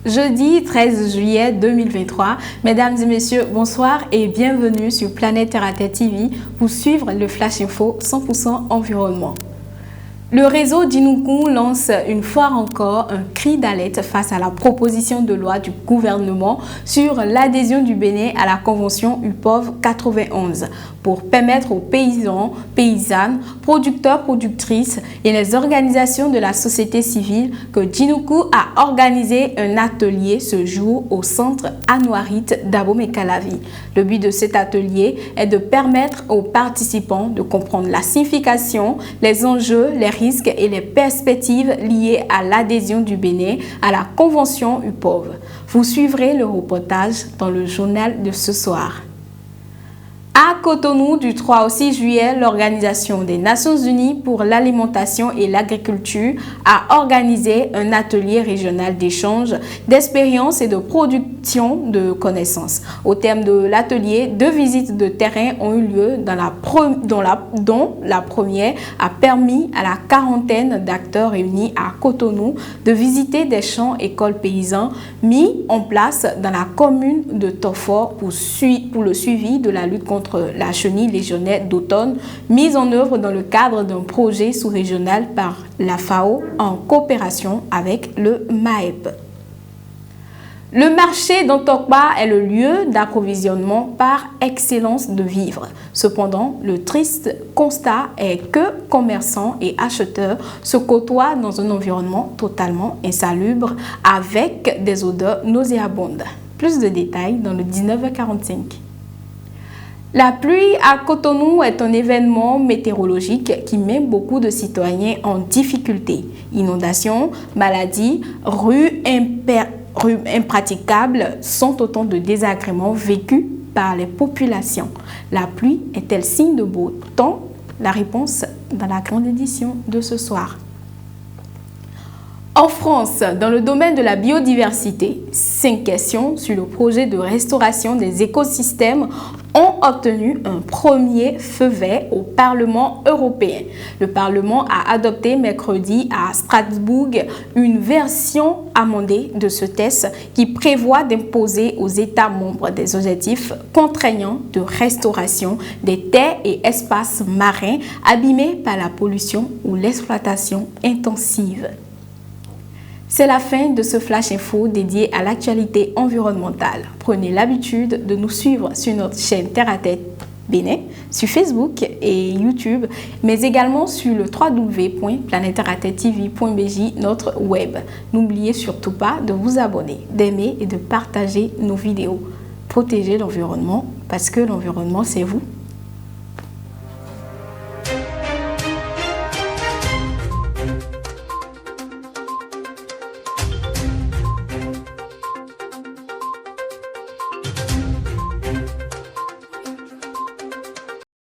Jeudi 13 juillet 2023. Mesdames et messieurs, bonsoir et bienvenue sur Planète Terre à Terre TV pour suivre le Flash Info 100% environnement. Le réseau Djinoukou lance une fois encore un cri d'alerte face à la proposition de loi du gouvernement sur l'adhésion du Bénin à la Convention UPOV 91 pour permettre aux paysans, paysannes, producteurs, productrices et les organisations de la société civile que Djinoukou a organisé un atelier ce jour au centre Anouarit d'Abomey-Calavi. Le but de cet atelier est de permettre aux participants de comprendre la signification, les enjeux, les risques et les perspectives liées à l'adhésion du Bénin à la Convention UPOV. Vous suivrez le reportage dans le journal de ce soir. À Cotonou, du 3 au 6 juillet, l'Organisation des Nations Unies pour l'alimentation et l'agriculture a organisé un atelier régional d'échange, d'expériences et de production de connaissances. Au terme de l'atelier, 2 visites de terrain ont eu lieu dont la première a permis à la quarantaine d'acteurs réunis à Cotonou de visiter des champs écoles paysans mis en place dans la commune de Tofor pour le suivi de la lutte contre la chenille légionnaire d'automne, mise en œuvre dans le cadre d'un projet sous-régional par la FAO en coopération avec le MAEP. Le marché d'Antokpa est le lieu d'approvisionnement par excellence de vivres. Cependant, le triste constat est que commerçants et acheteurs se côtoient dans un environnement totalement insalubre avec des odeurs nauséabondes. Plus de détails dans le 19h45. La pluie à Cotonou est un événement météorologique qui met beaucoup de citoyens en difficulté. Inondations, maladies, rues impraticables sont autant de désagréments vécus par les populations. La pluie est-elle signe de beau temps? La réponse dans la grande édition de ce soir. En France, dans le domaine de la biodiversité, 5 questions sur le projet de restauration des écosystèmes ont obtenu un premier feu vert au Parlement européen. Le Parlement a adopté mercredi à Strasbourg une version amendée de ce texte qui prévoit d'imposer aux États membres des objectifs contraignants de restauration des terres et espaces marins abîmés par la pollution ou l'exploitation intensive. C'est la fin de ce Flash Info dédié à l'actualité environnementale. Prenez l'habitude de nous suivre sur notre chaîne Terre à Terre Bénin, sur Facebook et YouTube, mais également sur le www.planetteraterretv.bj, notre web. N'oubliez surtout pas de vous abonner, d'aimer et de partager nos vidéos. Protégez l'environnement parce que l'environnement, c'est vous.